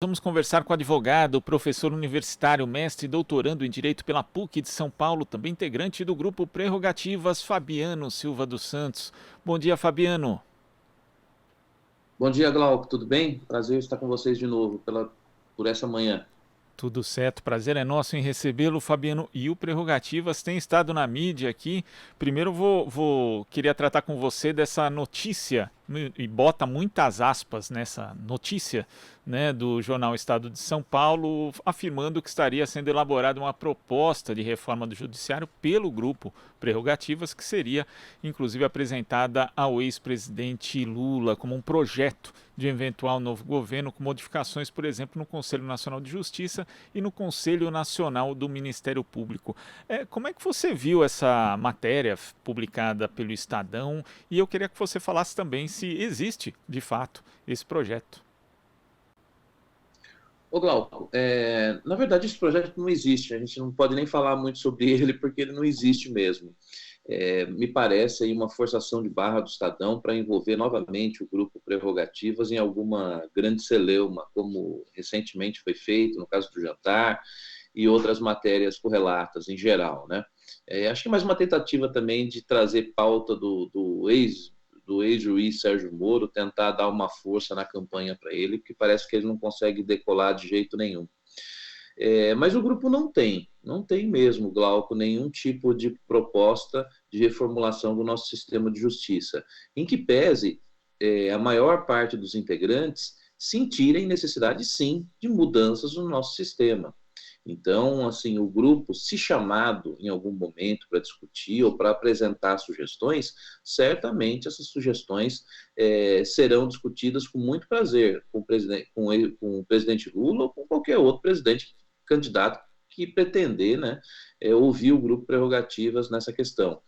Vamos conversar com o advogado, professor universitário, mestre e doutorando em Direito pela PUC de São Paulo, também integrante do grupo Prerrogativas, Fabiano Silva dos Santos. Bom dia, Fabiano. Bom dia, Glauco, tudo bem? Prazer estar com vocês de novo por essa manhã. Tudo certo, prazer é nosso em recebê-lo, Fabiano. E o Prerrogativas tem estado na mídia aqui. Primeiro queria tratar com você dessa notícia, e bota muitas aspas nessa notícia, né, do jornal Estado de São Paulo, afirmando que estaria sendo elaborada uma proposta de reforma do judiciário pelo grupo Prerrogativas, que seria inclusive apresentada ao ex-presidente Lula como um projeto de eventual novo governo, com modificações, por exemplo, no Conselho Nacional de Justiça e no Conselho Nacional do Ministério Público. Como é que você viu essa matéria publicada pelo Estadão? E eu queria que você falasse também se existe, de fato, esse projeto. Ô, Glauco, na verdade esse projeto não existe, a gente não pode nem falar muito sobre ele porque ele não existe mesmo. Me parece aí uma forçação de barra do Estadão para envolver novamente o grupo Prerrogativas em alguma grande celeuma, como recentemente foi feito no caso do Jantar e outras matérias correlatas em geral, né? Acho que é mais uma tentativa também de trazer pauta do ex-juiz Sérgio Moro, tentar dar uma força na campanha para ele, porque parece que ele não consegue decolar de jeito nenhum. Mas o grupo não tem mesmo, Glauco, nenhum tipo de proposta de reformulação do nosso sistema de justiça, em que pese a maior parte dos integrantes sentirem necessidade, sim, de mudanças no nosso sistema. Então, assim, o grupo, se chamado em algum momento para discutir ou para apresentar sugestões, certamente essas sugestões serão discutidas com muito prazer com o presidente Lula ou com qualquer outro presidente candidato que pretender, né, ouvir o grupo Prerrogativas nessa questão.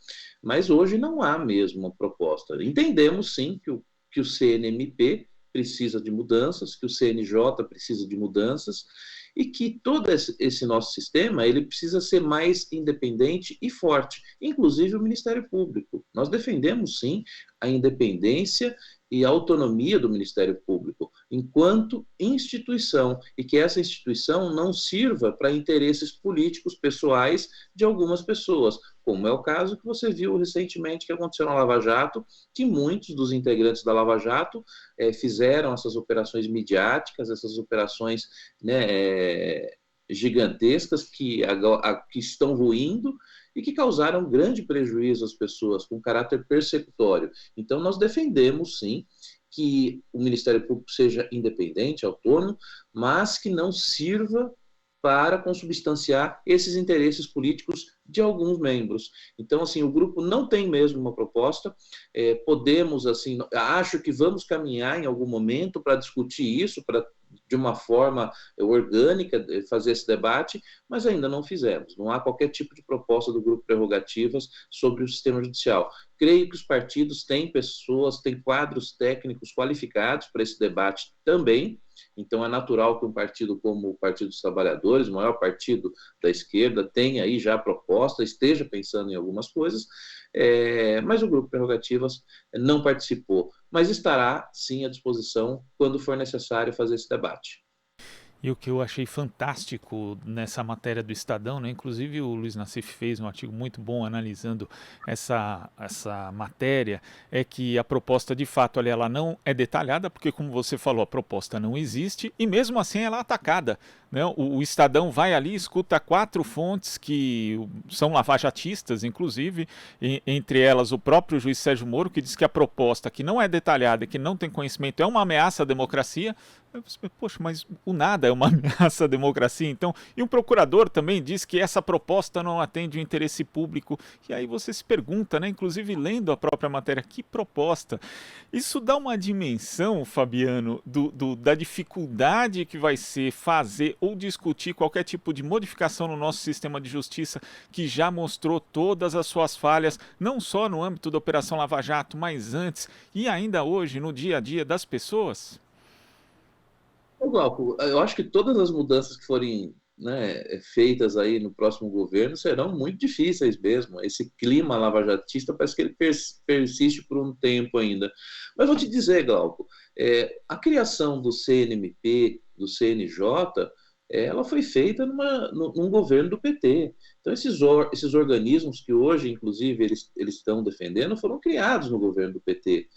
Mas hoje não há mesmo uma proposta. Entendemos, sim, que o CNMP precisa de mudanças, que o CNJ precisa de mudanças, e que todo esse nosso sistema ele precisa ser mais independente e forte, inclusive o Ministério Público. Nós defendemos, sim, a independência e a autonomia do Ministério Público enquanto instituição, e que essa instituição não sirva para interesses políticos pessoais de algumas pessoas, como é o caso que você viu recentemente que aconteceu na Lava Jato, que muitos dos integrantes da Lava Jato fizeram essas operações midiáticas, essas operações, né, gigantescas que estão ruindo e que causaram grande prejuízo às pessoas, com caráter persecutório. Então, nós defendemos, sim, que o Ministério Público seja independente, autônomo, mas que não sirva para consubstanciar esses interesses políticos de alguns membros. Então, assim, o grupo não tem mesmo uma proposta. Podemos, assim, acho que vamos caminhar em algum momento para discutir isso, para de uma forma orgânica fazer esse debate, mas ainda não fizemos. Não há qualquer tipo de proposta do grupo Prerrogativas sobre o sistema judicial. Creio que os partidos têm pessoas, têm quadros técnicos qualificados para esse debate também. Então, é natural que um partido como o Partido dos Trabalhadores, o maior partido da esquerda, tenha aí já proposta, esteja pensando em algumas coisas, mas o Grupo Prerrogativas não participou, mas estará, sim, à disposição quando for necessário fazer esse debate. E o que eu achei fantástico nessa matéria do Estadão, né? Inclusive o Luiz Nassif fez um artigo muito bom analisando essa matéria, é que a proposta de fato ali, ela não é detalhada, porque como você falou, a proposta não existe e mesmo assim ela é atacada. Né? O Estadão vai ali, escuta 4 fontes que são lavajatistas, inclusive, entre elas o próprio juiz Sérgio Moro, que diz que a proposta que não é detalhada, que não tem conhecimento, é uma ameaça à democracia. Poxa, mas o nada é uma ameaça à democracia, então. E um procurador também diz que essa proposta não atende o interesse público. E aí você se pergunta, né? Inclusive lendo a própria matéria, que proposta? Isso dá uma dimensão, Fabiano, da dificuldade que vai ser fazer ou discutir qualquer tipo de modificação no nosso sistema de justiça, que já mostrou todas as suas falhas, não só no âmbito da Operação Lava Jato, mas antes e ainda hoje no dia a dia das pessoas. Ô, Glauco, eu acho que todas as mudanças que forem né, feitas aí no próximo governo serão muito difíceis mesmo. Esse clima lavajatista parece que ele persiste por um tempo ainda. Mas vou te dizer, Glauco, a criação do CNMP, do CNJ, ela foi feita num governo do PT. Então, esses organismos que hoje, inclusive, eles estão defendendo, foram criados no governo do PT.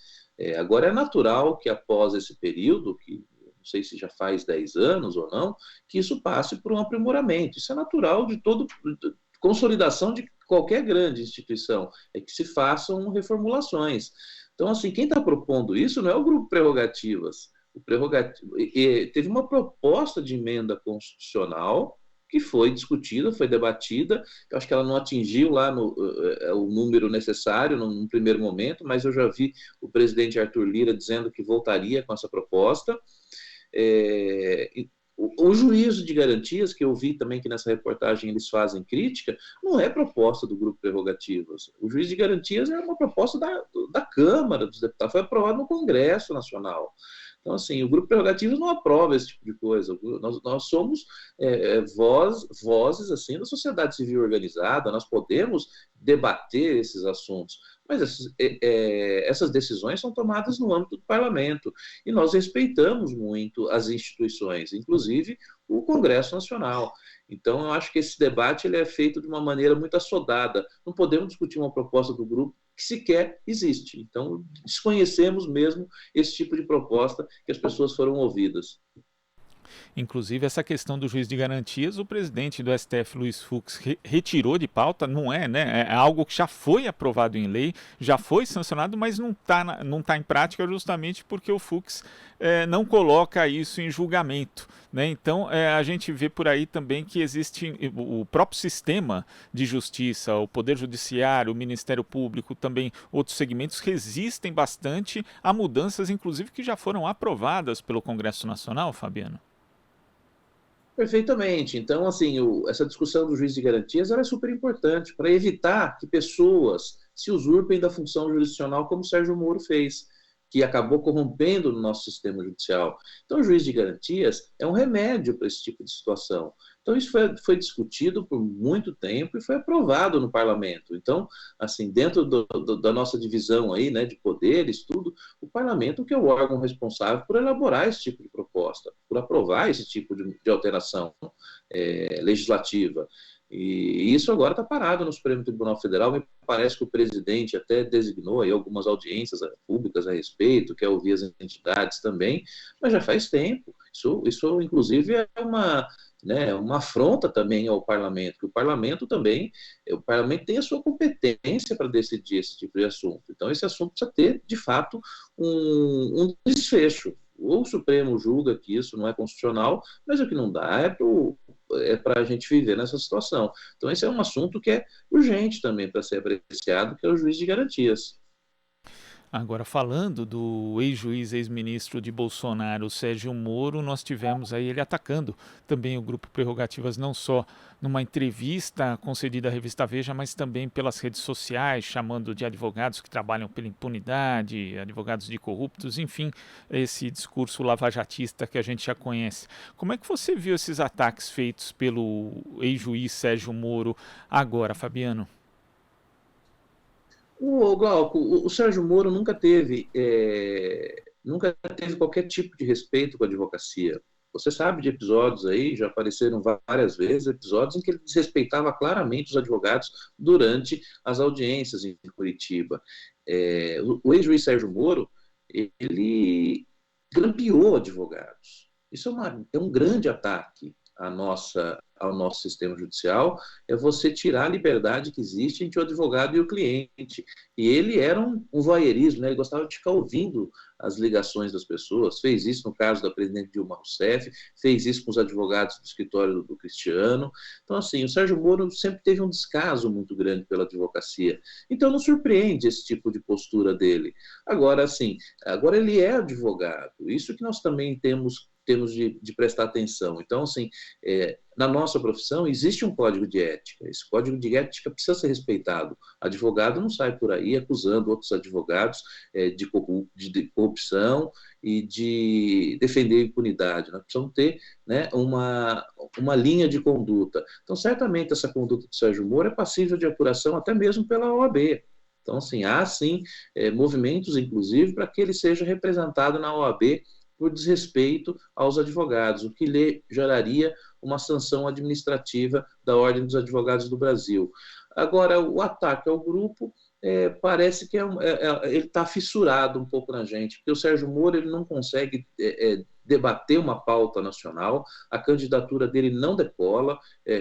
Agora, é natural que após esse período, que não sei se já faz 10 anos ou não, que isso passe por um aprimoramento. Isso é natural de consolidação de qualquer grande instituição, é que se façam reformulações. Então, assim, quem está propondo isso não é o Grupo Prerrogativas. Teve uma proposta de emenda constitucional que foi discutida, foi debatida. Eu acho que ela não atingiu lá o número necessário num primeiro momento, mas eu já vi o presidente Arthur Lira dizendo que voltaria com essa proposta. O juízo de garantias, que eu vi também que nessa reportagem eles fazem crítica, não é proposta do Grupo Prerrogativas. O juízo de garantias é uma proposta da Câmara dos Deputados, foi aprovado no Congresso Nacional. Então, assim, o Grupo Prerrogativas não aprova esse tipo de coisa. Nós somos vozes assim, da sociedade civil organizada, nós podemos debater esses assuntos, mas essas decisões são tomadas no âmbito do parlamento, e nós respeitamos muito as instituições, inclusive o Congresso Nacional. Então, eu acho que esse debate ele é feito de uma maneira muito assodada. Não podemos discutir uma proposta do grupo que sequer existe. Então, desconhecemos mesmo esse tipo de proposta que as pessoas foram ouvidas. Inclusive, essa questão do juiz de garantias, o presidente do STF, Luiz Fux, retirou de pauta, não é, né? É algo que já foi aprovado em lei, já foi sancionado, mas não tá em prática justamente porque o Fux não coloca isso em julgamento, né? Então, a gente vê por aí também que existe o próprio sistema de justiça, o Poder Judiciário, o Ministério Público, também outros segmentos resistem bastante a mudanças, inclusive, que já foram aprovadas pelo Congresso Nacional, Fabiano. Perfeitamente. Então, assim, essa discussão do juiz de garantias ela é super importante para evitar que pessoas se usurpem da função jurisdicional, como o Sérgio Moro fez, que acabou corrompendo no nosso sistema judicial. Então, o juiz de garantias é um remédio para esse tipo de situação. Então, isso foi discutido por muito tempo e foi aprovado no parlamento. Então, assim, dentro da nossa divisão aí, né, de poderes, tudo, o parlamento que é o órgão responsável por elaborar esse tipo de proposta, por aprovar esse tipo de alteração legislativa. E isso agora está parado no Supremo Tribunal Federal. Me parece que o presidente até designou aí algumas audiências públicas a respeito, quer ouvir as entidades também, mas já faz tempo. Isso inclusive, é uma afronta também ao parlamento, que o parlamento tem a sua competência para decidir esse tipo de assunto. Então, esse assunto precisa ter, de fato, um desfecho. Ou o Supremo julga que isso não é constitucional, mas o que não dá é para a gente viver nessa situação. Então, esse é um assunto que é urgente também para ser apreciado, que é o juiz de garantias. Agora, falando do ex-juiz, ex-ministro de Bolsonaro, Sérgio Moro, nós tivemos aí ele atacando também o Grupo Prerrogativas, não só numa entrevista concedida à revista Veja, mas também pelas redes sociais, chamando de advogados que trabalham pela impunidade, advogados de corruptos, enfim, esse discurso lavajatista que a gente já conhece. Como é que você viu esses ataques feitos pelo ex-juiz Sérgio Moro agora, Fabiano? Glauco, o Sérgio Moro nunca teve qualquer tipo de respeito com a advocacia. Você sabe de episódios aí, já apareceram várias vezes, episódios em que ele desrespeitava claramente os advogados durante as audiências em Curitiba. O ex-juiz Sérgio Moro, ele grampeou advogados. Isso é um grande ataque ao nosso sistema judicial, é você tirar a liberdade que existe entre o advogado e o cliente. E ele era um voyeurismo, né? Ele gostava de ficar ouvindo as ligações das pessoas, fez isso no caso da presidente Dilma Rousseff, fez isso com os advogados do escritório do Cristiano. Então, assim, o Sérgio Moro sempre teve um descaso muito grande pela advocacia. Então, não surpreende esse tipo de postura dele. Agora, assim, ele é advogado. Isso que nós também temos temos de prestar atenção. Então, assim, na nossa profissão existe um código de ética. Esse código de ética precisa ser respeitado. Advogado não sai por aí acusando outros advogados de corrupção e de defender a impunidade. Nós precisamos ter, né, uma linha de conduta. Então, certamente, essa conduta do Sérgio Moro é passível de apuração até mesmo pela OAB. Então, assim, há sim movimentos, inclusive, para que ele seja representado na OAB por desrespeito aos advogados, o que lhe geraria uma sanção administrativa da Ordem dos Advogados do Brasil. Agora, o ataque ao grupo parece que ele está fissurado um pouco na gente, porque o Sérgio Moro ele não consegue debater uma pauta nacional, a candidatura dele não decola,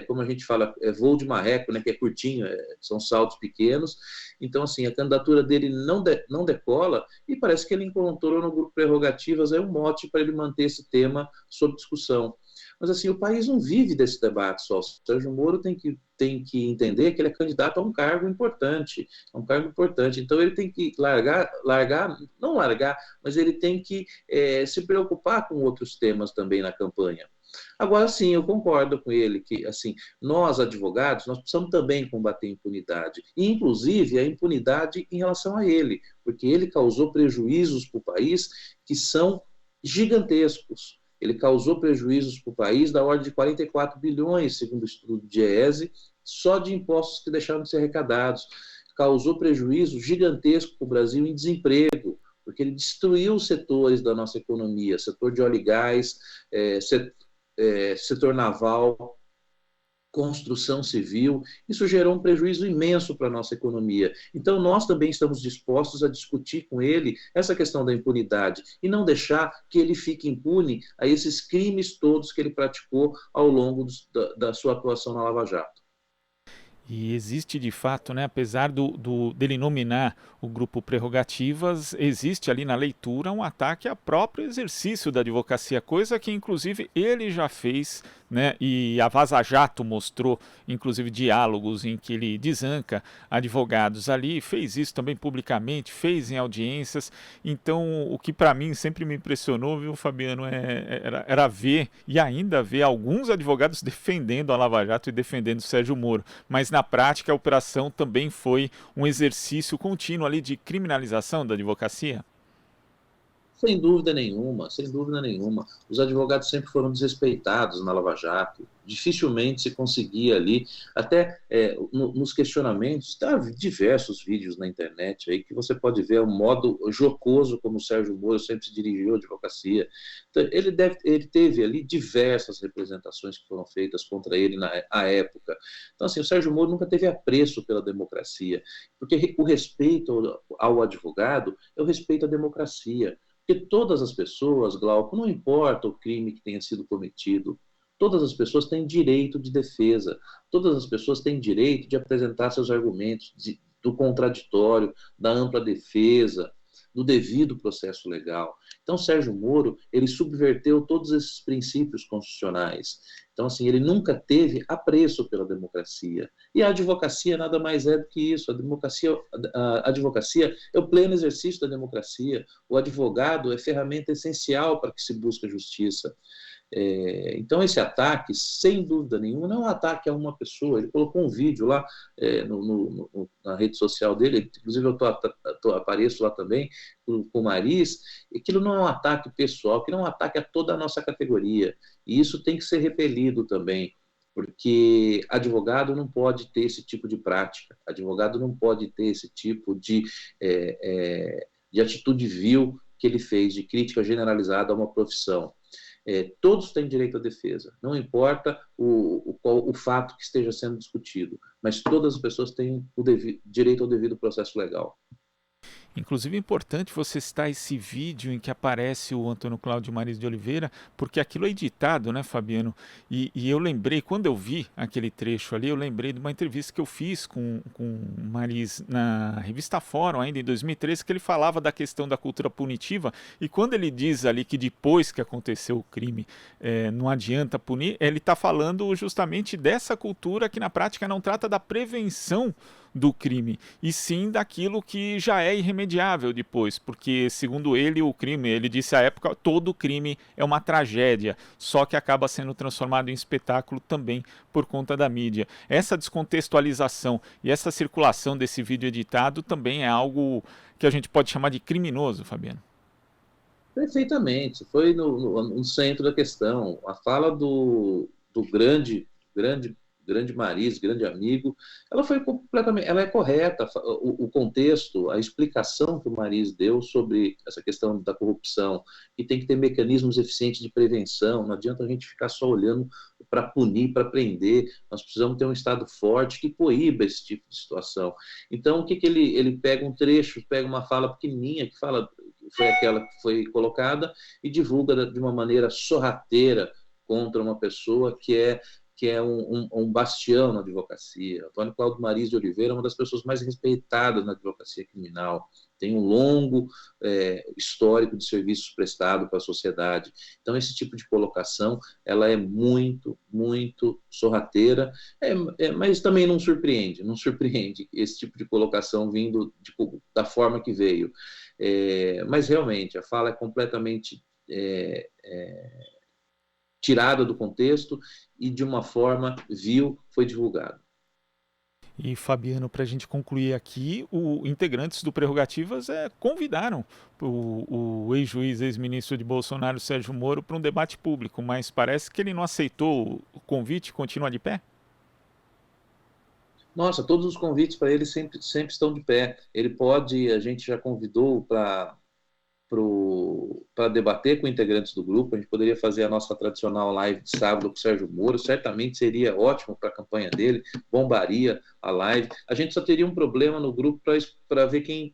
como a gente fala, voo de marreco, né, que é curtinho, são saltos pequenos, então assim, a candidatura dele não decola, e parece que ele encontrou no grupo Prerrogativas um mote para ele manter esse tema sob discussão. Mas assim, o país não vive desse debate só. O Sérgio Moro tem que entender que ele é candidato a um cargo importante, então ele tem que não largar, mas ele tem que se preocupar com outros temas também na campanha. Agora sim, eu concordo com ele que assim, nós advogados, nós precisamos também combater a impunidade, e inclusive a impunidade em relação a ele, porque ele causou prejuízos para o país que são gigantescos. Ele causou prejuízos para o país da ordem de 44 bilhões, segundo o estudo do Diese, só de impostos que deixaram de ser arrecadados. Causou prejuízo gigantesco para o Brasil em desemprego, porque ele destruiu os setores da nossa economia, setor de óleo e gás, setor naval, construção civil. Isso gerou um prejuízo imenso para a nossa economia. Então, nós também estamos dispostos a discutir com ele essa questão da impunidade e não deixar que ele fique impune a esses crimes todos que ele praticou ao longo da sua atuação na Lava Jato. E existe de fato, né, apesar dele nominar o grupo Prerrogativas, existe ali na leitura um ataque ao próprio exercício da advocacia, coisa que inclusive ele já fez, né, e a Vaza Jato mostrou inclusive diálogos em que ele desanca advogados ali, fez isso também publicamente, fez em audiências. Então o que para mim sempre me impressionou, viu, Fabiano, era ver e ainda ver alguns advogados defendendo a Lava Jato e defendendo o Sérgio Moro, mas na prática a operação também foi um exercício contínuo ali de criminalização da advocacia? Sem dúvida nenhuma, sem dúvida nenhuma. Os advogados sempre foram desrespeitados na Lava Jato. Dificilmente se conseguia ali, até nos questionamentos, há diversos vídeos na internet aí que você pode ver o modo jocoso como o Sérgio Moro sempre se dirigiu à advocacia. Então, ele teve ali diversas representações que foram feitas contra ele à época. Então, assim, o Sérgio Moro nunca teve apreço pela democracia, porque o respeito ao advogado é o respeito à democracia. Porque todas as pessoas, Glauco, não importa o crime que tenha sido cometido, todas as pessoas têm direito de defesa, todas as pessoas têm direito de apresentar seus argumentos, do contraditório, da ampla defesa, do devido processo legal. Então, Sérgio Moro, ele subverteu todos esses princípios constitucionais. Então, assim, ele nunca teve apreço pela democracia. E a advocacia nada mais é do que isso. A advocacia é o pleno exercício da democracia. O advogado é ferramenta essencial para que se busque a justiça. Então, esse ataque, sem dúvida nenhuma, não é um ataque a uma pessoa. Ele colocou um vídeo lá na rede social dele, inclusive eu apareço lá também com o Maris, e aquilo não é um ataque pessoal, aquilo é um ataque a toda a nossa categoria. E isso tem que ser repelido também, porque advogado não pode ter esse tipo de prática, advogado não pode ter esse tipo de atitude vil que ele fez, de crítica generalizada a uma profissão. Todos têm direito à defesa, não importa o fato que esteja sendo discutido, mas todas as pessoas têm direito ao devido processo legal. Inclusive é importante você citar esse vídeo em que aparece o Antônio Cláudio Maris de Oliveira, porque aquilo é editado, né, Fabiano? E eu lembrei, quando eu vi aquele trecho ali, eu lembrei de uma entrevista que eu fiz com o Maris na revista Fórum, ainda em 2013, que ele falava da questão da cultura punitiva, e quando ele diz ali que depois que aconteceu o crime não adianta punir, ele está falando justamente dessa cultura que na prática não trata da prevenção do crime, e sim daquilo que já é irremediável depois, porque, segundo ele, o crime, ele disse à época, todo crime é uma tragédia, só que acaba sendo transformado em espetáculo também por conta da mídia. Essa descontextualização e essa circulação desse vídeo editado também é algo que a gente pode chamar de criminoso, Fabiano. Perfeitamente, foi no centro da questão. A fala do grande Maris, grande amigo, ela foi completamente, ela é correta. O contexto, a explicação que o Maris deu sobre essa questão da corrupção, que tem que ter mecanismos eficientes de prevenção, não adianta a gente ficar só olhando para punir, para prender, nós precisamos ter um Estado forte que coíba esse tipo de situação. Então, o que ele pega um trecho, pega uma fala pequenininha, que fala, foi aquela que foi colocada, e divulga de uma maneira sorrateira contra uma pessoa que é um bastião na advocacia. Antônio Cláudio Maris de Oliveira é uma das pessoas mais respeitadas na advocacia criminal, tem um longo histórico de serviços prestados para a sociedade. Então, esse tipo de colocação, ela é muito, muito sorrateira, mas também não surpreende esse tipo de colocação vindo da forma que veio. Mas, realmente, a fala é completamente tirada do contexto e de uma forma vil foi divulgado. E, Fabiano, para a gente concluir aqui, integrantes do Prerrogativas convidaram o ex-juiz, ex-ministro de Bolsonaro, Sérgio Moro, para um debate público, mas parece que ele não aceitou o convite e continua de pé? Nossa, todos os convites para ele sempre estão de pé. Ele pode, a gente já convidou para debater com integrantes do grupo. A gente poderia fazer a nossa tradicional live de sábado com o Sérgio Moro, certamente seria ótimo para a campanha dele, bombaria a live. A gente só teria um problema no grupo para ver quem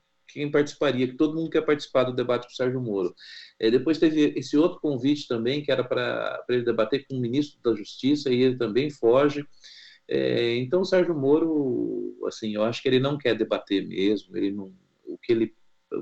participaria, que todo mundo quer participar do debate com o Sérgio Moro. Depois teve esse outro convite também, que era para ele debater com o ministro da Justiça, e ele também foge. Então, o Sérgio Moro, assim, eu acho que ele não quer debater mesmo, o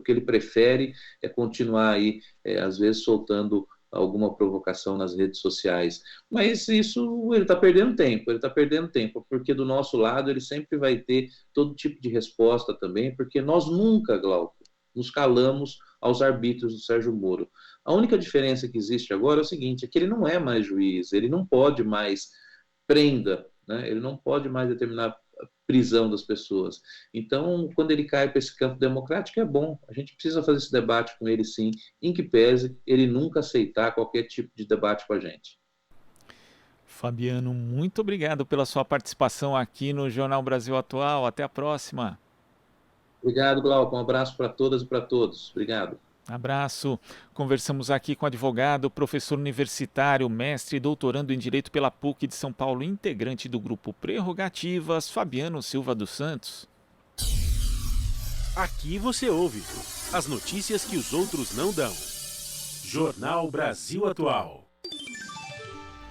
que ele prefere é continuar aí, às vezes, soltando alguma provocação nas redes sociais. Mas isso, ele está perdendo tempo, porque do nosso lado ele sempre vai ter todo tipo de resposta também, porque nós nunca, Glauco, nos calamos aos arbítrios do Sérgio Moro. A única diferença que existe agora é o seguinte, é que ele não é mais juiz, ele não pode mais prenda, né? Ele não pode mais determinar prisão das pessoas. Então, quando ele cai para esse campo democrático, é bom. A gente precisa fazer esse debate com ele, sim, em que pese ele nunca aceitar qualquer tipo de debate com a gente. Fabiano, muito obrigado pela sua participação aqui no Jornal Brasil Atual. Até a próxima. Obrigado, Glauco. Um abraço para todas e para todos. Obrigado. Abraço. Conversamos aqui com o advogado, professor universitário, mestre e doutorando em Direito pela PUC de São Paulo, integrante do grupo Prerrogativas, Fabiano Silva dos Santos. Aqui você ouve as notícias que os outros não dão. Jornal Brasil Atual.